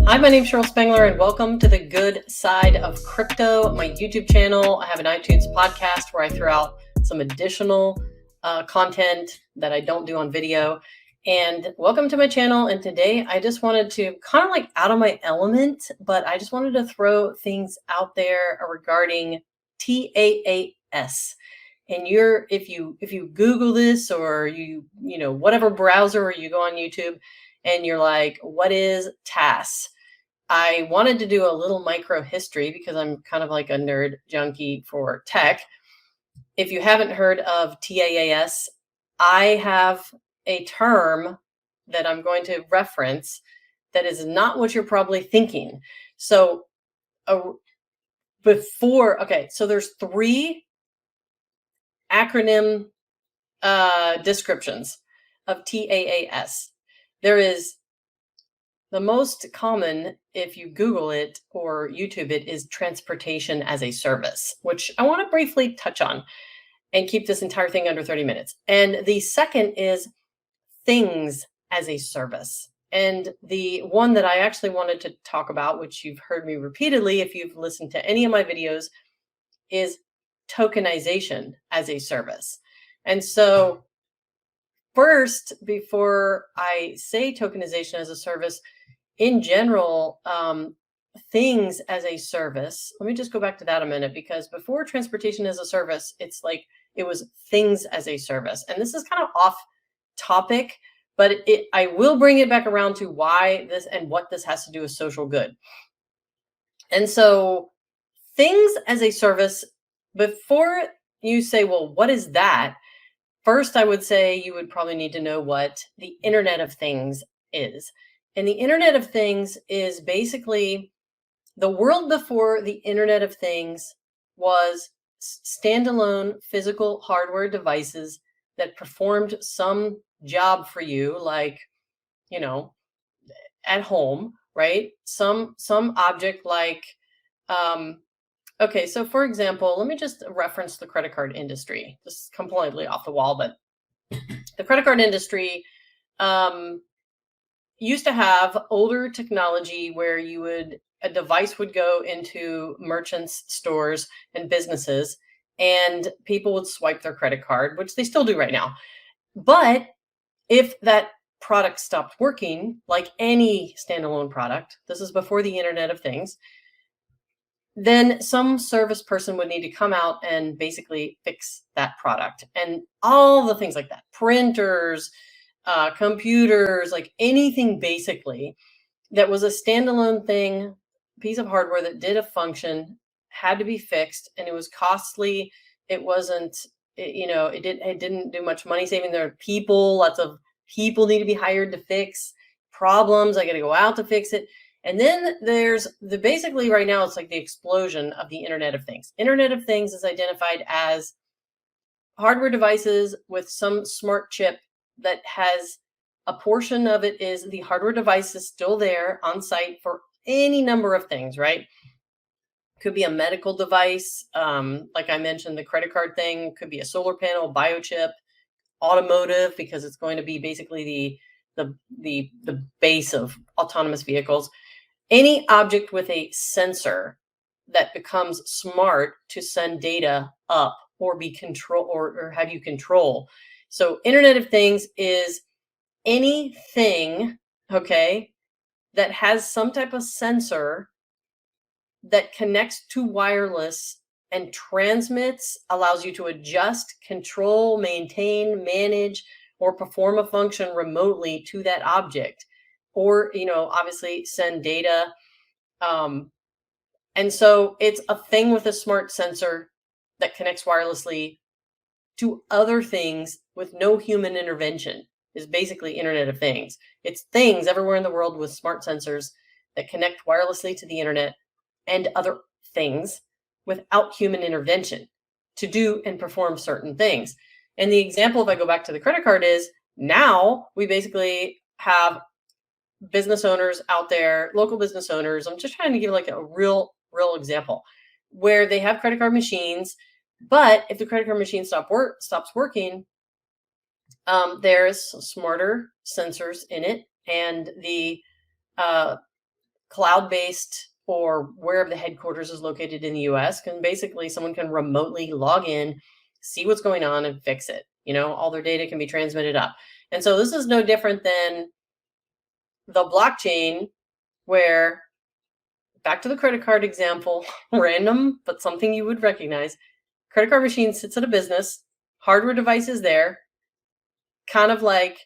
Hi, my name is Cheryl Spengler, and welcome to the Good Side of Crypto, my YouTube channel. I have an iTunes podcast where I throw out some additional content that I don't do on video. And welcome to my channel. And today I just wanted to kind of like out of my element, but I just wanted to throw things out there regarding TAAS. And if you Google this, or you whatever browser, or you go on YouTube and you're like, what is TAAS? I wanted to do a little micro history because I'm kind of like a nerd junkie for tech. If you haven't heard of TAAS, I have a term that I'm going to reference that is not what you're probably thinking. So so there's three acronym descriptions of TAAS. There is the most common, if you Google it or YouTube it, is transportation as a service, which I want to briefly touch on and keep this entire thing under 30 minutes. And the second is things as a service. And the one that I actually wanted to talk about, which you've heard me repeatedly if you've listened to any of my videos, is tokenization as a service. And so first, before I say tokenization as a service, in general, things as a service, let me just go back to that a minute, because before transportation as a service, it's like it was things as a service. And this is kind of off topic, but I will bring it back around to why this and what this has to do with social good. And so things as a service, before you say, well, what is that? First, I would say you would probably need to know what the Internet of Things is. And the Internet of Things is basically the world before the Internet of Things was standalone physical hardware devices that performed some job for you, like, at home, right? Some object like, okay, so for example, let me just reference the credit card industry. This is completely off the wall, but the credit card industry used to have older technology where a device would go into merchants' stores and businesses, and people would swipe their credit card, which they still do right now. But if that product stopped working, like any standalone product, this is before the Internet of Things, then some service person would need to come out and basically fix that product. And all the things like that, printers, computers, like anything basically that was a standalone thing, piece of hardware that did a function, had to be fixed, and it was costly. It wasn't, it didn't do much money saving. There are lots of people need to be hired to fix problems. I got to go out to fix it. And then there's basically right now, it's like the explosion of the Internet of Things. Internet of Things is identified as hardware devices with some smart chip that has a portion of it is the hardware device is still there on site for any number of things, right? Could be a medical device. Like I mentioned, the credit card thing could be a solar panel, biochip, automotive, because it's going to be basically the base of autonomous vehicles. Any object with a sensor that becomes smart to send data up or be control or have you control. So Internet of Things is anything, okay, that has some type of sensor that connects to wireless and transmits, allows you to adjust, control, maintain, manage, or perform a function remotely to that object, or obviously send data. And so it's a thing with a smart sensor that connects wirelessly to other things with no human intervention, is basically Internet of Things. It's things everywhere in the world with smart sensors that connect wirelessly to the internet and other things without human intervention to do and perform certain things. And the example, if I go back to the credit card, is now we basically have business owners out there, local business owners. I'm just trying to give like a real example where they have credit card machines, but if the credit card machine stops working, there's smarter sensors in it, and the cloud-based or wherever the headquarters is located in the US, can basically someone can remotely log in, see what's going on and fix it. All their data can be transmitted up. And so this is no different than the blockchain, where, back to the credit card example, random, but something you would recognize. Credit card machine sits at a business, hardware device is there, kind of like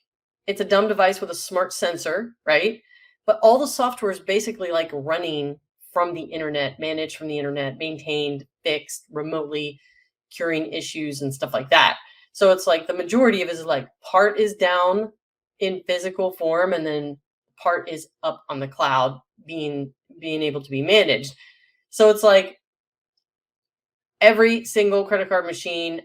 it's a dumb device with a smart sensor, right? But all the software is basically like running from the internet, managed from the internet, maintained, fixed remotely, curing issues and stuff like that. So it's like the majority of it is like part is down in physical form, and then part is up on the cloud being able to be managed. So it's like every single credit card machine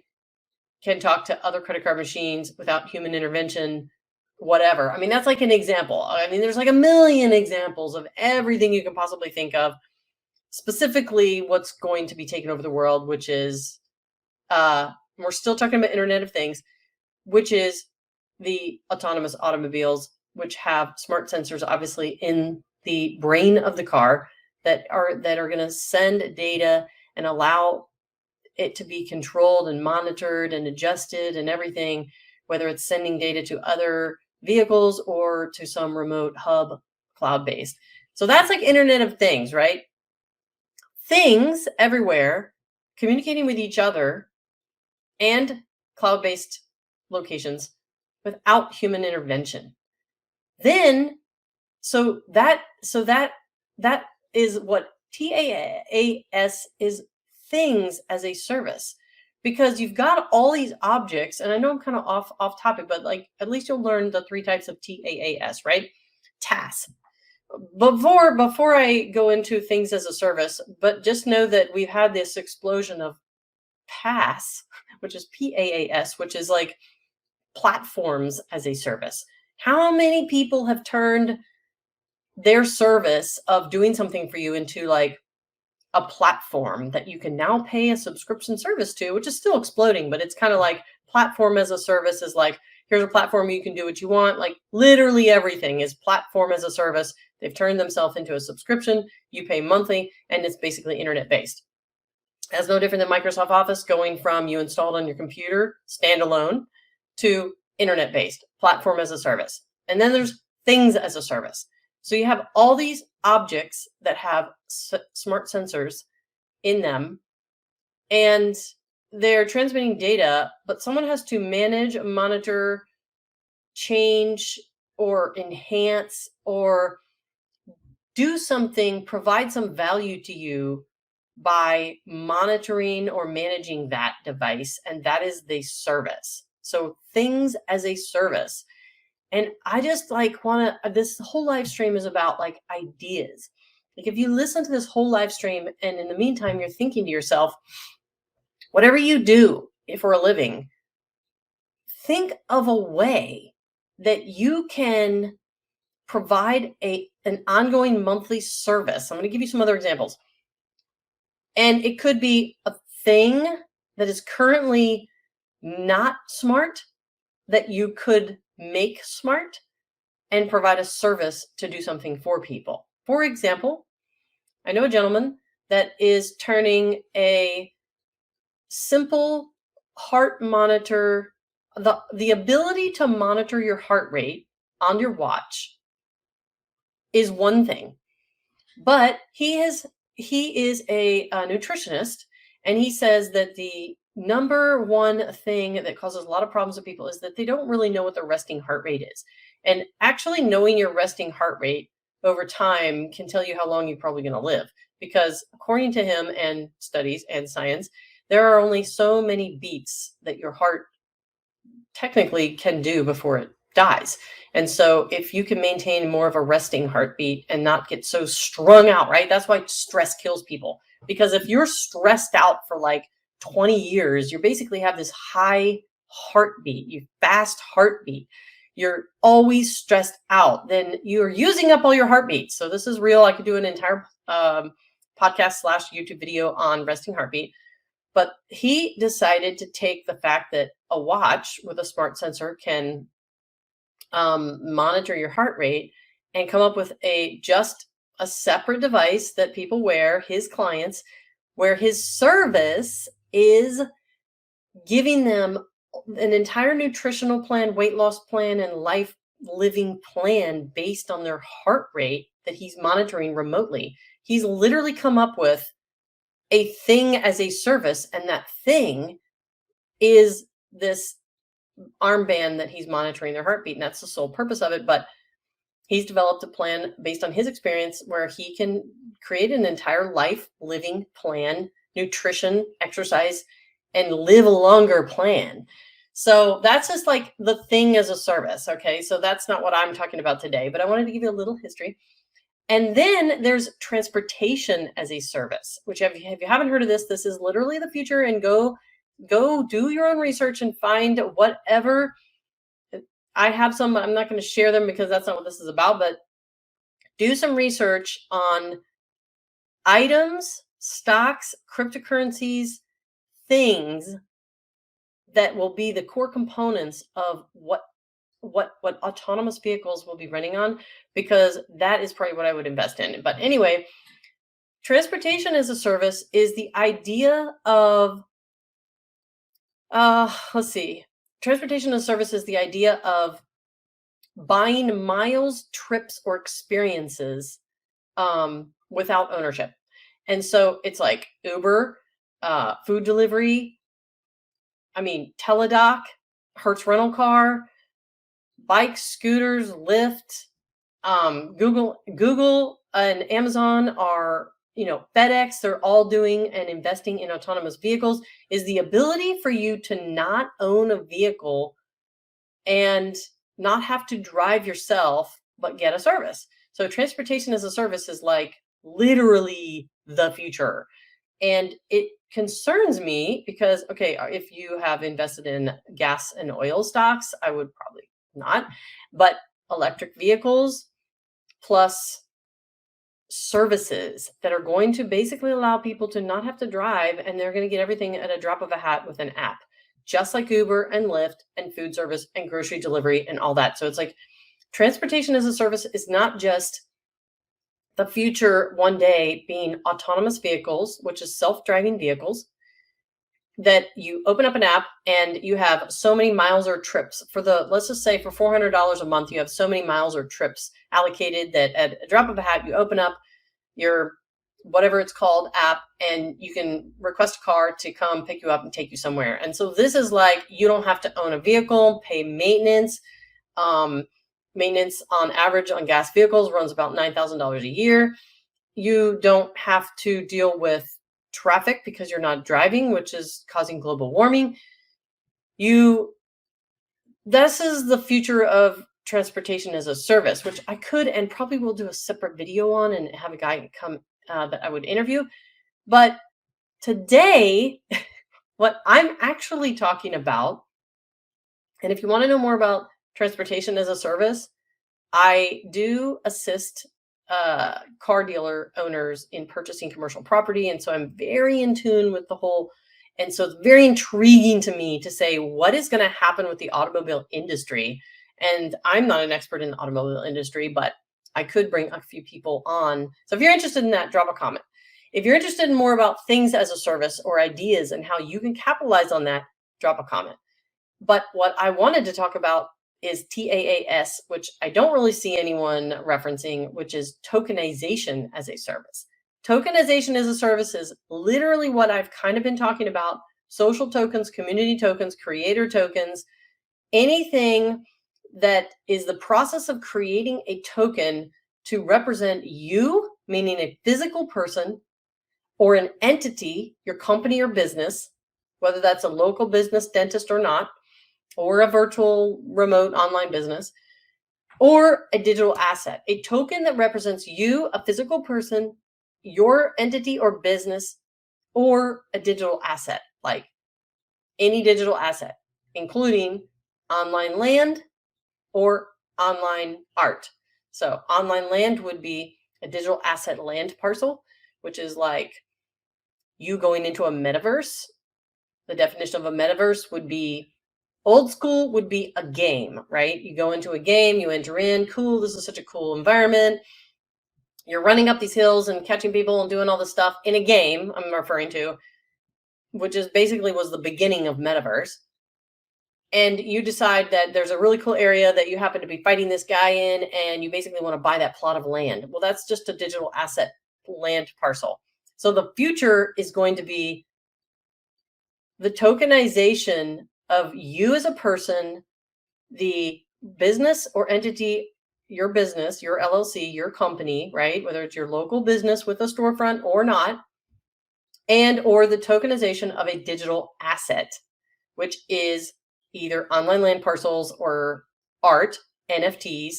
can talk to other credit card machines without human intervention, whatever. I mean, that's like an example. I mean, there's like a million examples of everything you can possibly think of. Specifically, what's going to be taking over the world, which is, we're still talking about Internet of Things, which is the autonomous automobiles, which have smart sensors, obviously, in the brain of the car that are going to send data and allow it to be controlled and monitored and adjusted and everything, whether it's sending data to other vehicles or to some remote hub, cloud-based. So that's like Internet of Things, right? Things everywhere, communicating with each other and cloud-based locations without human intervention. Then, so that is what TAAS is, things as a service, because you've got all these objects. And I know I'm kind of off topic, but like at least you'll learn the three types of TAAS, right? TAAS. Before I go into things as a service, but just know that we've had this explosion of PaaS, which is PaaS, which is like platforms as a service. How many people have turned their service of doing something for you into like a platform that you can now pay a subscription service to, which is still exploding, but it's kind of like platform as a service is like, here's a platform, you can do what you want. Like literally everything is platform as a service. They've turned themselves into a subscription. You pay monthly, and it's basically internet based. That's no different than Microsoft Office going from you installed on your computer, standalone, to internet based, platform as a service. And then there's things as a service. So you have all these objects that have smart sensors in them, and they're transmitting data, but someone has to manage, monitor, change, or enhance, or do something, provide some value to you by monitoring or managing that device. And that is the service. So things as a service. And I just like want to, this whole live stream is about like ideas. Like if you listen to this whole live stream and in the meantime, you're thinking to yourself, whatever you do for a living, think of a way that you can provide an ongoing monthly service. I'm going to give you some other examples. And it could be a thing that is currently not smart that you could make smart and provide a service to do something for people. For example, I know a gentleman that is turning a simple heart monitor, the ability to monitor your heart rate on your watch is one thing, but he is a nutritionist, and he says that the number one thing that causes a lot of problems with people is that they don't really know what their resting heart rate is. And actually knowing your resting heart rate over time can tell you how long you're probably going to live, because according to him and studies and science, there are only so many beats that your heart technically can do before it dies. And so if you can maintain more of a resting heartbeat and not get so strung out, right? That's why stress kills people. Because if you're stressed out for like 20 years, you basically have this high heartbeat, you fast heartbeat, you're always stressed out, then you're using up all your heartbeats. So this is real. I could do an entire podcast / YouTube video on resting heartbeat. But he decided to take the fact that a watch with a smart sensor can monitor your heart rate and come up with a just a separate device that people wear, his clients, where his service is giving them an entire nutritional plan, weight loss plan, and life living plan based on their heart rate that he's monitoring remotely. He's literally come up with a thing as a service, and that thing is this armband that he's monitoring their heartbeat, and that's the sole purpose of it. But he's developed a plan based on his experience where he can create an entire life living plan, nutrition, exercise, and live a longer plan. So that's just like the thing as a service. Okay. So that's not what I'm talking about today, but I wanted to give you a little history. And then there's transportation as a service, which if you haven't heard of this, this is literally the future. And go do your own research and find whatever. I have some, I'm not going to share them because that's not what this is about, but do some research on items, stocks, cryptocurrencies, things that will be the core components of what autonomous vehicles will be running on, because that is probably what I would invest in. But anyway, transportation as a service is the idea of let's see. Transportation as a service is the idea of buying miles, trips, or experiences without ownership. And so it's like Uber, food delivery, Teledoc, Hertz rental car, bikes, scooters, Lyft, Google and Amazon are, FedEx, they're all doing and investing in autonomous vehicles, is the ability for you to not own a vehicle and not have to drive yourself, but get a service. So transportation as a service is like literally the future. And it concerns me because, okay, if you have invested in gas and oil stocks, I would probably not, but electric vehicles plus services that are going to basically allow people to not have to drive, and they're going to get everything at a drop of a hat with an app, just like Uber and Lyft and food service and grocery delivery and all that. So it's like transportation as a service is not just the future one day being autonomous vehicles, which is self-driving vehicles that you open up an app and you have so many miles or trips for let's just say for $400 a month, you have so many miles or trips allocated that at a drop of a hat, you open up your whatever it's called app and you can request a car to come pick you up and take you somewhere. And so this is like, you don't have to own a vehicle, pay maintenance. Maintenance on average on gas vehicles runs about $9,000 a year. You don't have to deal with traffic because you're not driving, which is causing global warming. This is the future of transportation as a service, which I could and probably will do a separate video on and have a guy come that I would interview. But today, what I'm actually talking about, and if you want to know more about transportation as a service, I do assist car dealer owners in purchasing commercial property. And so I'm very in tune with the whole, and so it's very intriguing to me to say what is going to happen with the automobile industry. And I'm not an expert in the automobile industry, but I could bring a few people on. So if you're interested in that, drop a comment. If you're interested in more about things as a service or ideas and how you can capitalize on that, drop a comment. But what I wanted to talk about is TAAS, which I don't really see anyone referencing, which is tokenization as a service. Tokenization as a service is literally what I've kind of been talking about: social tokens, community tokens, creator tokens, anything that is the process of creating a token to represent you, meaning a physical person or an entity, your company or business, whether that's a local business, dentist or not, or a virtual remote online business, or a digital asset, a token that represents you, a physical person, your entity or business, or a digital asset, like any digital asset, including online land or online art. So online land would be a digital asset land parcel, which is like you going into a metaverse. The definition of a metaverse would be, old school would be a game, right? You go into a game, you enter in, cool, this is such a cool environment. You're running up these hills and catching people and doing all this stuff in a game I'm referring to, which is basically was the beginning of metaverse. And you decide that there's a really cool area that you happen to be fighting this guy in, and you basically want to buy that plot of land. Well, that's just a digital asset land parcel. So the future is going to be the tokenization of you as a person, the business or entity, your business, your LLC, your company, right? Whether it's your local business with a storefront or not, and or the tokenization of a digital asset, which is either online land parcels or art, NFTs.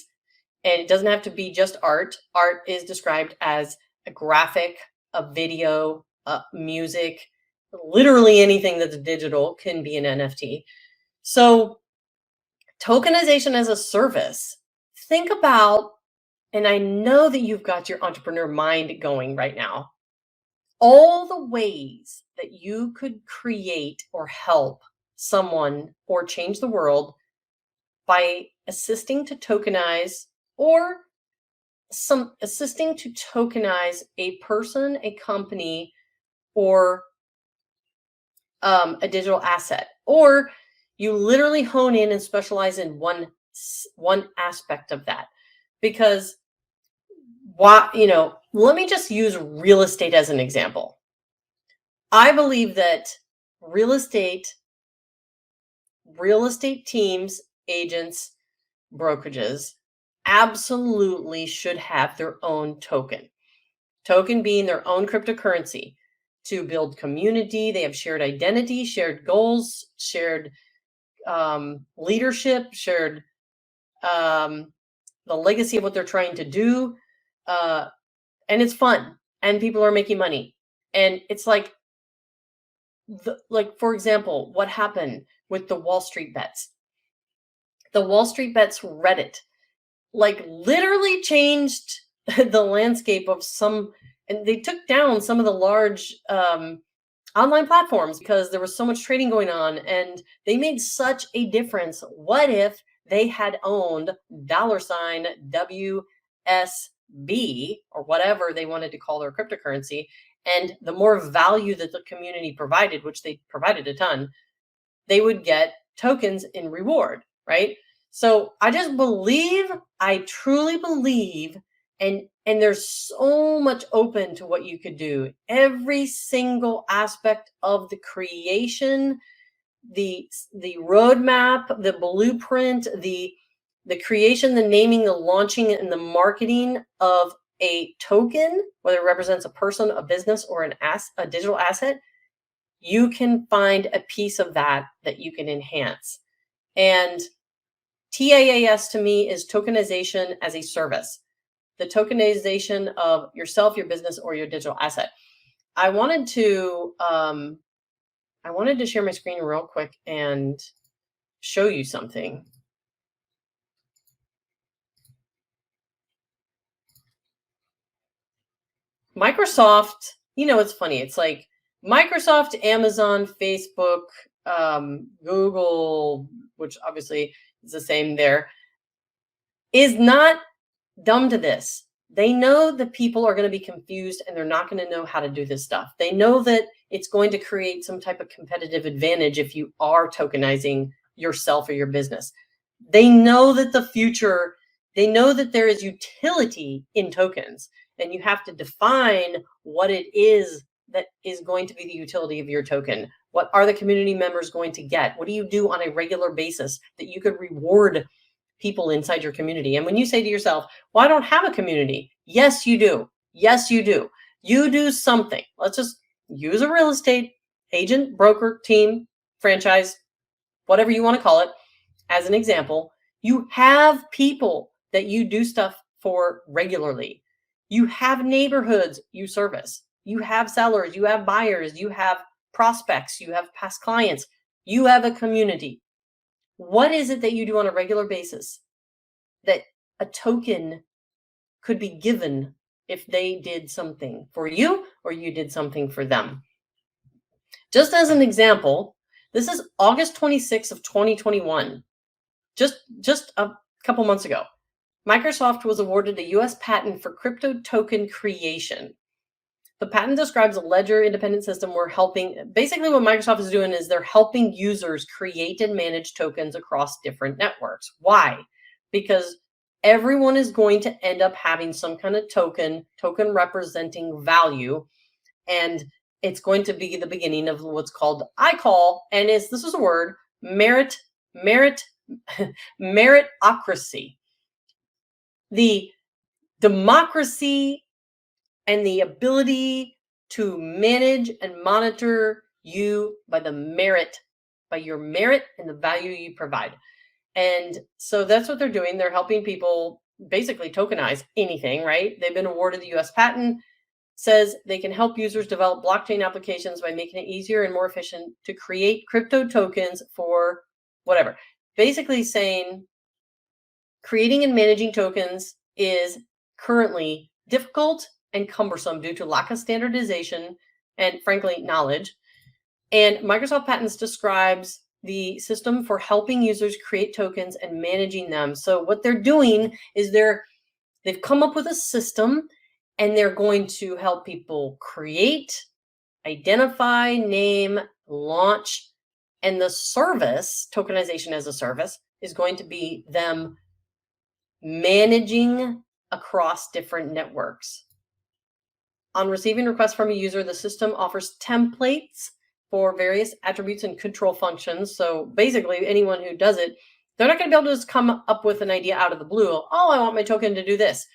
And it doesn't have to be just art. Art is described as a graphic, a video, music, literally anything that's digital can be an NFT. So, tokenization as a service. Think about, and I know that you've got your entrepreneur mind going right now, all the ways that you could create or help someone or change the world by assisting to tokenize or some assisting to tokenize a person, a company, or a digital asset, or you literally hone in and specialize in one aspect of that. Because why, let me just use real estate as an example. I believe that real estate teams, agents, brokerages absolutely should have their own token. Token being their own cryptocurrency to build community. They have shared identity, shared goals, shared leadership, shared the legacy of what they're trying to do. And it's fun and people are making money. And it's like, for example, what happened with the Wall Street bets? The Wall Street bets Reddit, like literally changed the landscape of some, and they took down some of the large online platforms because there was so much trading going on and they made such a difference. What if they had owned $WSB or whatever they wanted to call their cryptocurrency, and the more value that the community provided, which they provided a ton, they would get tokens in reward, right? So I just believe, I truly believe, and there's so much open to what you could do. Every single aspect of the creation, the roadmap, the blueprint, the creation, the naming, the launching, and the marketing of a token, whether it represents a person, a business, or a digital asset, you can find a piece of that you can enhance. And TAAS to me is tokenization as a service, the tokenization of yourself, your business, or your digital asset. I wanted to share my screen real quick and show you something. Microsoft, it's funny. It's like Microsoft, Amazon, Facebook, Google, which obviously is the same there, is not dumb to this. They know that people are going to be confused and they're not going to know how to do this stuff. They know that it's going to create some type of competitive advantage if you are tokenizing yourself or your business. They know that they know that there is utility in tokens, and you have to define what it is that is going to be the utility of your token. What are the community members going to get? What do you do on a regular basis that you could reward people inside your community? And when you say to yourself, well, I don't have a community. Yes, you do. Yes, you do. You do something. Let's just use a real estate agent, broker, team, franchise, whatever you want to call it, as an example. You have people that you do stuff for regularly. You have neighborhoods you service. You have sellers, you have buyers, you have prospects, you have past clients, you have a community. What is it that you do on a regular basis that a token could be given if they did something for you or you did something for them? Just as an example, this is August 26th of 2021, just a couple months ago. Microsoft was awarded a US patent for crypto token creation. The patent describes a ledger independent system where basically what Microsoft is doing is they're helping users create and manage tokens across different networks. Why? Because everyone is going to end up having some kind of token representing value, and it's going to be the beginning of what's called, this is a word, meritocracy. The democracy and the ability to manage and monitor you by your merit and the value you provide. And so that's what they're doing. They're helping people basically tokenize anything, right? They've been awarded the US patent, says they can help users develop blockchain applications by making it easier and more efficient to create crypto tokens for whatever. Basically saying creating and managing tokens is currently difficult and cumbersome due to lack of standardization and, frankly, knowledge. And Microsoft Patents describes the system for helping users create tokens and managing them. So what they're doing is they've come up with a system, and they're going to help people create, identify, name, launch, and the service, tokenization as a service, is going to be them managing across different networks. On receiving requests from a user, the system offers templates for various attributes and control functions. So basically, anyone who does it, they're not going to be able to just come up with an idea out of the blue. Oh, I want my token to do this.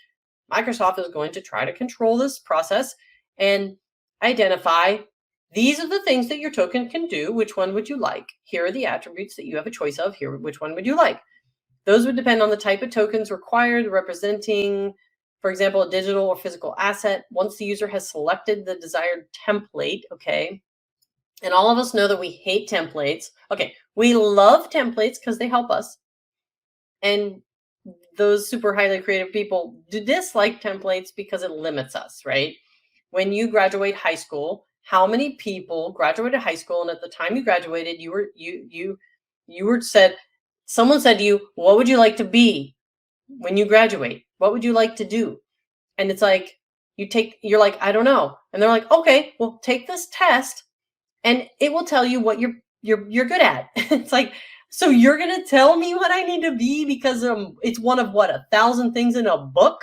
Microsoft is going to try to control this process and identify, these are the things that your token can do. Which one would you like? Here are the attributes that you have a choice of. Here, which one would you like? Those would depend on the type of tokens required, representing, for example, a digital or physical asset. Once the user has selected the desired template, okay, and all of us know that we hate templates. Okay, we love templates because they help us. And those super highly creative people do dislike templates because it limits us, right? When you graduate high school, how many people graduated high school, and at the time you graduated, someone said to you, what would you like to be when you graduate? What would you like to do? And it's like, you're like, I don't know. And they're like, okay, well, take this test and it will tell you what you're good at. It's like, so you're going to tell me what I need to be because it's one of 1,000 things in a book?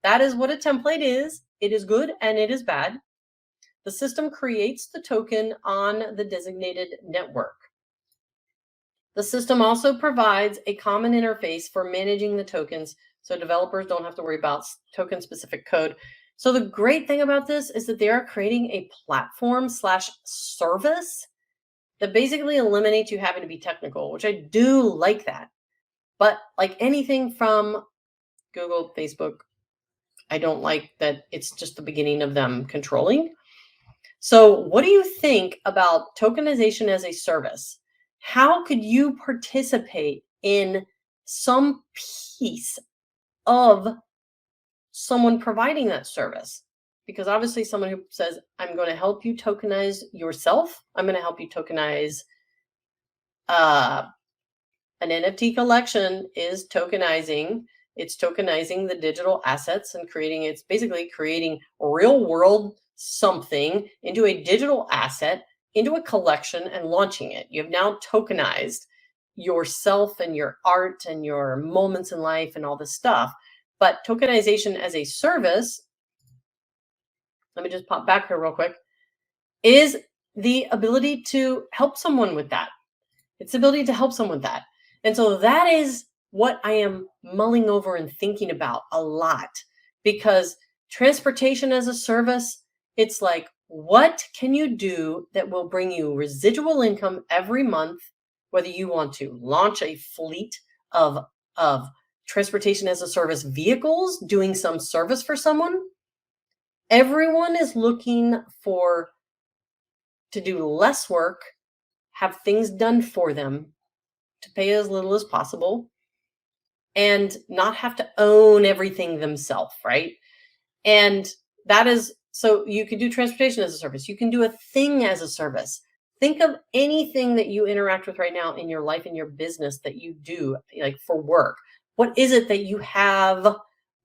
That is what a template is. It is good and it is bad. The system creates the token on the designated network. The system also provides a common interface for managing the tokens, so developers don't have to worry about token-specific code. So the great thing about this is that they are creating a platform/service that basically eliminates you having to be technical, which I do like that. But like anything from Google, Facebook, I don't like that it's just the beginning of them controlling. So what do you think about tokenization as a service? How could you participate in some piece of someone providing that service? Because obviously someone who says, I'm going to help you tokenize yourself. I'm going to help you tokenize an NFT collection is tokenizing. It's tokenizing the digital assets and it's basically creating real world something into a digital asset, into a collection, and launching it. You have now tokenized yourself and your art and your moments in life and all this stuff. But tokenization as a service, let me just pop back here real quick, is the ability to help someone with that. It's the ability to help someone with that. And so that is what I am mulling over and thinking about a lot, because transportation as a service, it's like, what can you do that will bring you residual income every month, whether you want to launch a fleet of transportation as a service vehicles, doing some service for someone. Everyone is looking to do less work, have things done for them, to pay as little as possible, and not have to own everything themselves, right? And that is, so you can do transportation as a service. You can do a thing as a service. Think of anything that you interact with right now in your life, in your business that you do, like for work. What is it that you have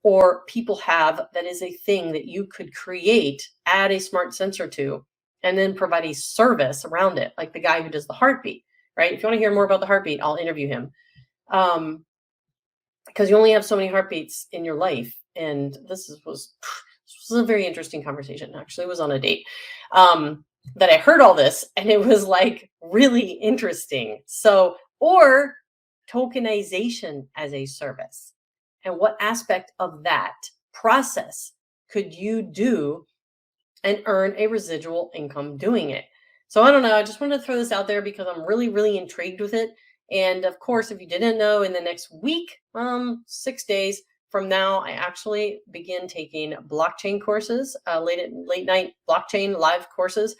or people have that is a thing that you could create, add a smart sensor to, and then provide a service around it, like the guy who does the heartbeat, right? If you want to hear more about the heartbeat, I'll interview him. Because you only have so many heartbeats in your life. And this was a very interesting conversation. Actually, it was on a date that I heard all this, and it was like really interesting. So, or tokenization as a service. And what aspect of that process could you do and earn a residual income doing it? So I don't know. I just wanted to throw this out there because I'm really, really intrigued with it. And of course, if you didn't know, in the next week, 6 days from now, I actually begin taking blockchain courses, late night blockchain live courses.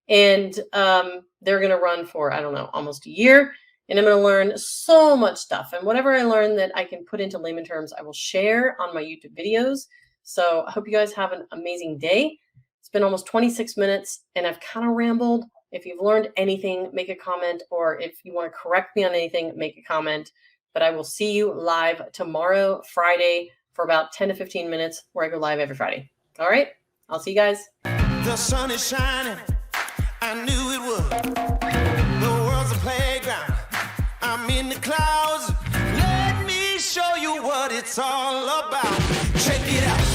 And they're going to run for, I don't know, almost a year. And I'm going to learn so much stuff. And whatever I learn that I can put into layman terms, I will share on my YouTube videos. So I hope you guys have an amazing day. It's been almost 26 minutes and I've kind of rambled. If you've learned anything, make a comment, or if you want to correct me on anything, make a comment. But I will see you live tomorrow, Friday, for about 10 to 15 minutes, where I go live every Friday. All right, I'll see you guys. The sun is shining, I knew it would. The world's a playground, I'm in the clouds. Let me show you what it's all about. Check it out.